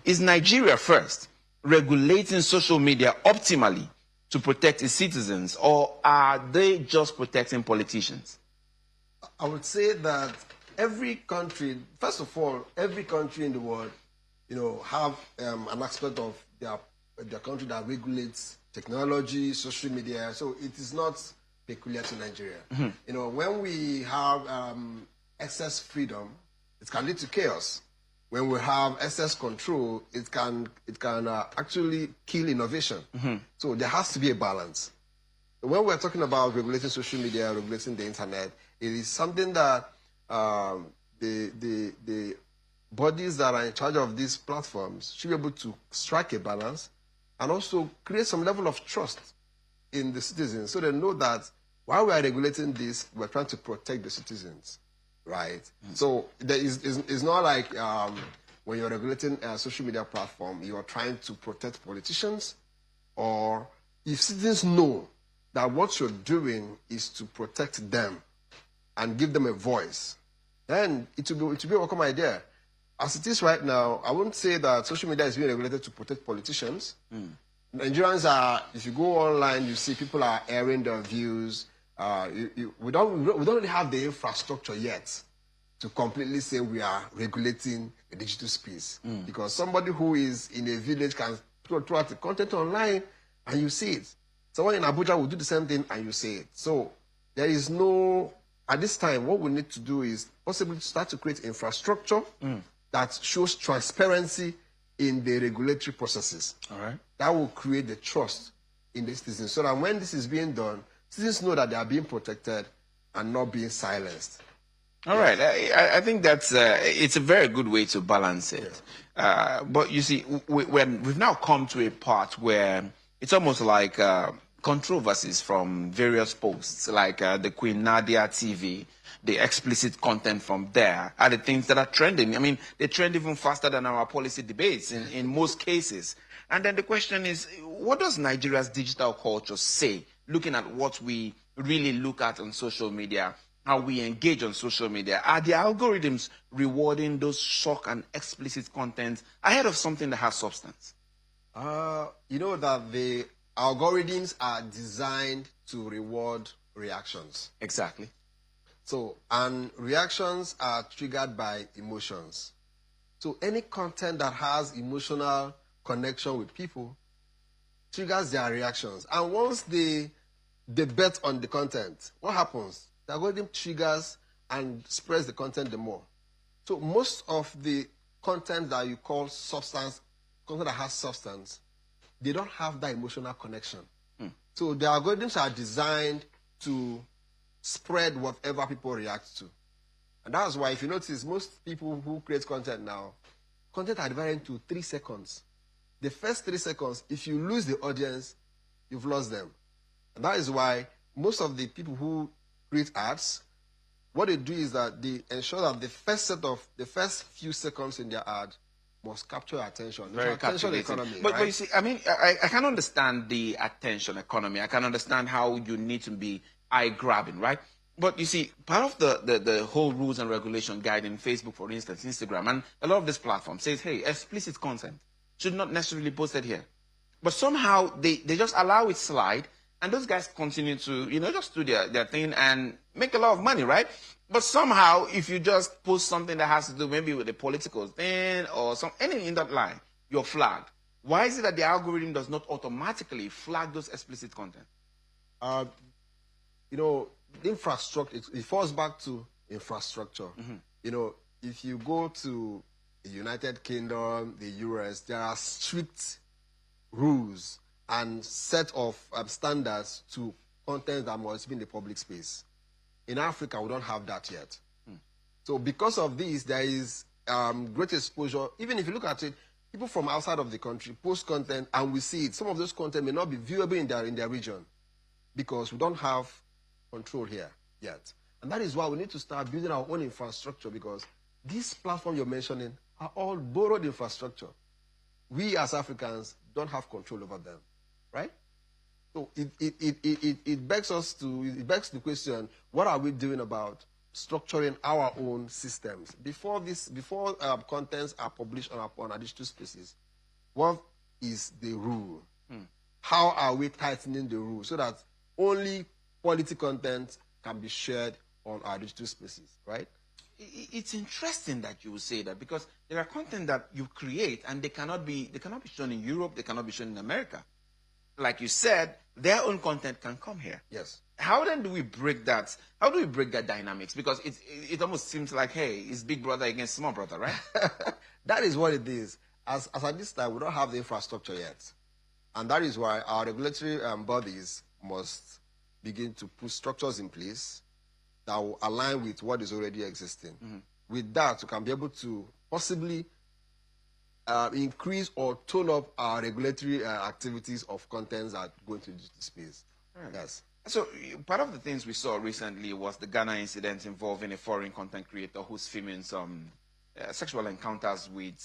is Nigeria first regulating social media optimally to protect its citizens, or are they just protecting politicians? I would say that every country, first of all, every country in the world, have an aspect of their country that regulates technology, social media. So it is not peculiar to Nigeria. Mm-hmm. When we have excess freedom, it can lead to chaos. When we have excess control, it can actually kill innovation. Mm-hmm. So there has to be a balance. When we're talking about regulating social media, regulating the internet, it is something that the bodies that are in charge of these platforms should be able to strike a balance and also create some level of trust in the citizens, so they know that while we are regulating this, we're trying to protect the citizens, right? Mm-hmm. So it's not like when you're regulating a social media platform, you're trying to protect politicians, or if citizens know that what you're doing is to protect them and give them a voice, then it will be a welcome idea. As it is right now, I wouldn't say that social media is being regulated to protect politicians. Mm. Nigerians are, if you go online, you see people are airing their views. We don't really have the infrastructure yet to completely say we are regulating the digital space. Mm. Because somebody who is in a village can throw out the content online and you see it. Someone in Abuja will do the same thing and you see it. So there is no, at this time, what we need to do is possibly start to create infrastructure that shows transparency in the regulatory processes. All right. That will create the trust in the citizens, so that when this is being done, citizens know that they are being protected and not being silenced. All right. I think that's it's a very good way to balance it. Yeah. But you see, we've now come to a part where it's almost like controversies from various posts, like the Queen Nadia TV, the explicit content from there are the things that are trending. I mean, they trend even faster than our policy debates in most cases. And then the question is, what does Nigeria's digital culture say, looking at what we really look at on social media, how we engage on social media? Are the algorithms rewarding those shock and explicit content ahead of something that has substance? You know that the algorithms are designed to reward reactions. Exactly. So, and reactions are triggered by emotions. So any content that has emotional connection with people triggers their reactions. And once they bet on the content, what happens? The algorithm triggers and spreads the content the more. So most of the content that you call substance, content that has substance, they don't have that emotional connection. So the algorithms are designed to spread whatever people react to. And that's why, if you notice, most people who create content now, content are divided into 3 seconds. The first 3 seconds, if you lose the audience, you've lost them. And that is why most of the people who create ads, what they do is that they ensure that the first few seconds in their ad must capture your attention. Very attention economy. But you see, I mean, I can understand the attention economy. I can understand how you need to be eye-grabbing, right? But you see, part of the whole rules and regulation guiding Facebook, for instance, Instagram, and a lot of this platform says, hey, explicit content should not necessarily be posted here. But somehow they just allow it slide, and those guys continue to, just do their thing and make a lot of money, right? But somehow, if you just post something that has to do maybe with a political thing or anything in that line, you're flagged. Why is it that the algorithm does not automatically flag those explicit content? The infrastructure, it falls back to infrastructure. Mm-hmm. If you go to the United Kingdom, the US, there are strict rules and set of standards to content that must be in the public space. In Africa, we don't have that yet. So because of this, there is great exposure. Even if you look at it, people from outside of the country post content and we see it. Some of those content may not be viewable in their region because we don't have control here yet. And that is why we need to start building our own infrastructure, because these platforms you're mentioning are all borrowed infrastructure. We as Africans don't have control over them, right? So it begs the question, what are we doing about structuring our own systems. Before contents are published on our digital spaces, what is the rule? How are we tightening the rule so that only quality content can be shared on our digital spaces, right? It's interesting that you say that, because there are content that you create and they cannot be shown in Europe, they cannot be shown in America. Like you said, their own content can come here. Yes. How then do we break that? How do we break that dynamics? Because it almost seems like, hey, it's big brother against small brother, right? That is what it is. As at this time, we don't have the infrastructure yet. And that is why our regulatory bodies must begin to put structures in place that will align with what is already existing. With that, we can be able to possibly increase or tone up our regulatory activities of contents that go into digital space. Right. Yes. So part of the things we saw recently was the Ghana incident involving a foreign content creator who's filming some sexual encounters with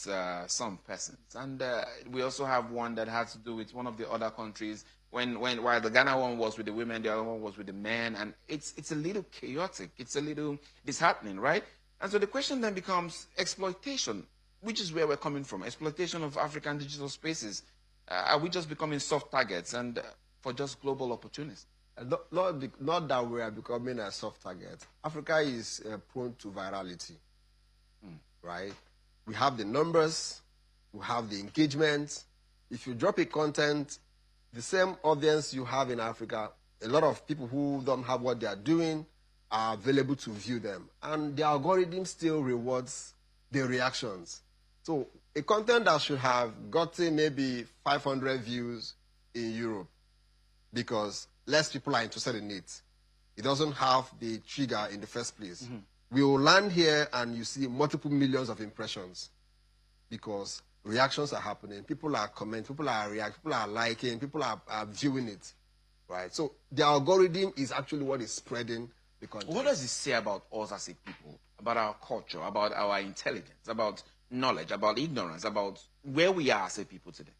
some persons. And we also have one that has to do with one of the other countries. While the Ghana one was with the women, the other one was with the men. And it's a little chaotic. It's a little disheartening, right? And so the question then becomes exploitation, which is where we're coming from. Exploitation of African digital spaces. Are we just becoming soft targets and for just global opportunists? Not that we are becoming a soft target. Africa is prone to virality, right? We have the numbers, we have the engagement. If you drop a content, the same audience you have in Africa, a lot of people who don't have what they are doing are available to view them. And the algorithm still rewards the reactions. So a content that should have gotten maybe 500 views in Europe because less people are interested in it. It doesn't have the trigger in the first place. We will land here and you see multiple millions of impressions because reactions are happening. People are commenting, people are reacting, people are liking, people are viewing it, right? So the algorithm is actually what is spreading the content. What does it say about us as a people, about our culture, about our intelligence, about knowledge, about ignorance, about where we are as a people today?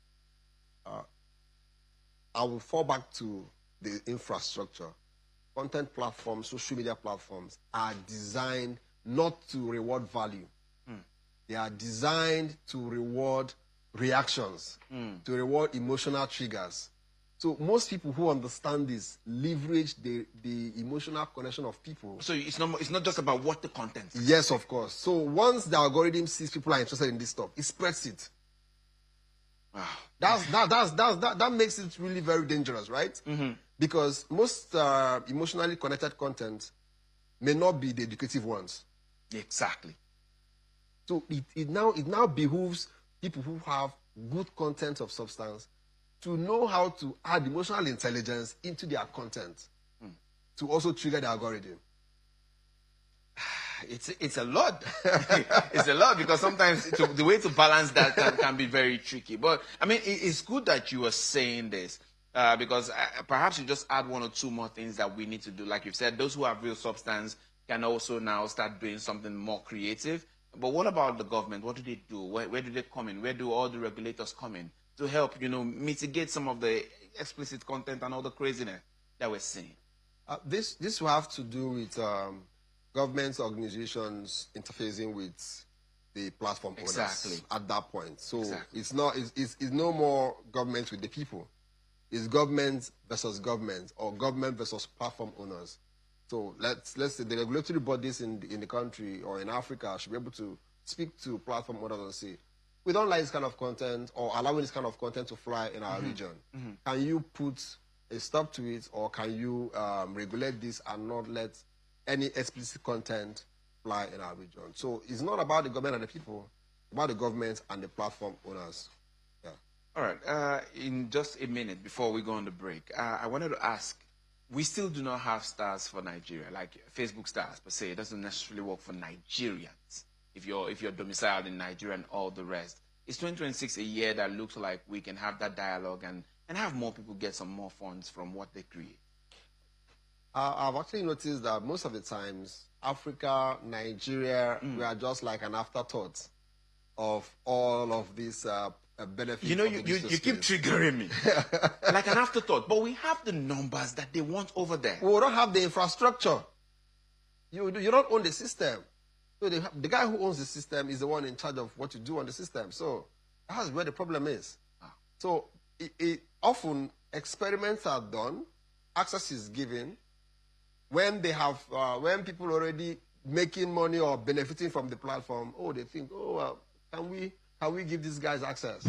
I will fall back to the infrastructure. Content platforms, social media platforms are designed not to reward value. They are designed to reward reactions, to reward emotional triggers. So most people who understand this leverage the emotional connection of people. So it's not just about what the content is. Yes, of course. So once the algorithm sees people are interested in this stuff, it spreads it. That makes it really very dangerous, right? Because most emotionally connected content may not be the educative ones. Exactly. So it now behooves people who have good content of substance to know how to add emotional intelligence into their content to also trigger the algorithm. It's a lot. It's a lot because sometimes the way to balance that can be very tricky. But I mean, it's good that you are saying this because perhaps you just add one or two more things that we need to do. Like you've said, those who have real substance can also now start doing something more creative. But what about the government? What do they do? Where do they come in? Where do all the regulators come in to help, mitigate some of the explicit content and all the craziness that we're seeing? This will have to do with government organizations interfacing with the platform owners at that point. So it's no more government with the people. It's government versus government or government versus platform owners. So let's say the regulatory bodies in the country or in Africa should be able to speak to platform owners and say, we don't like this kind of content or allowing this kind of content to fly in our region. Can you put a stop to it, or can you regulate this and not let any explicit content fly in our region? So it's not about the government and the people, it's about the government and the platform owners. Yeah. All right. In just a minute before we go on the break, I wanted to ask, we still do not have stars for Nigeria, like Facebook stars per se. It doesn't necessarily work for Nigerians if you're domiciled in Nigeria and all the rest. Is 2026 a year that looks like we can have that dialogue and have more people get some more funds from what they create? I've actually noticed that most of the times, Africa, Nigeria, we are just like an afterthought of all of these benefits. You keep triggering me. Like an afterthought. But we have the numbers that they want over there. We don't have the infrastructure. You don't own the system. So the guy who owns the system is the one in charge of what you do on the system. So that's where the problem is. So often experiments are done, access is given when they have when people already making money or benefiting from the platform. Oh, they think, oh, can we give these guys access?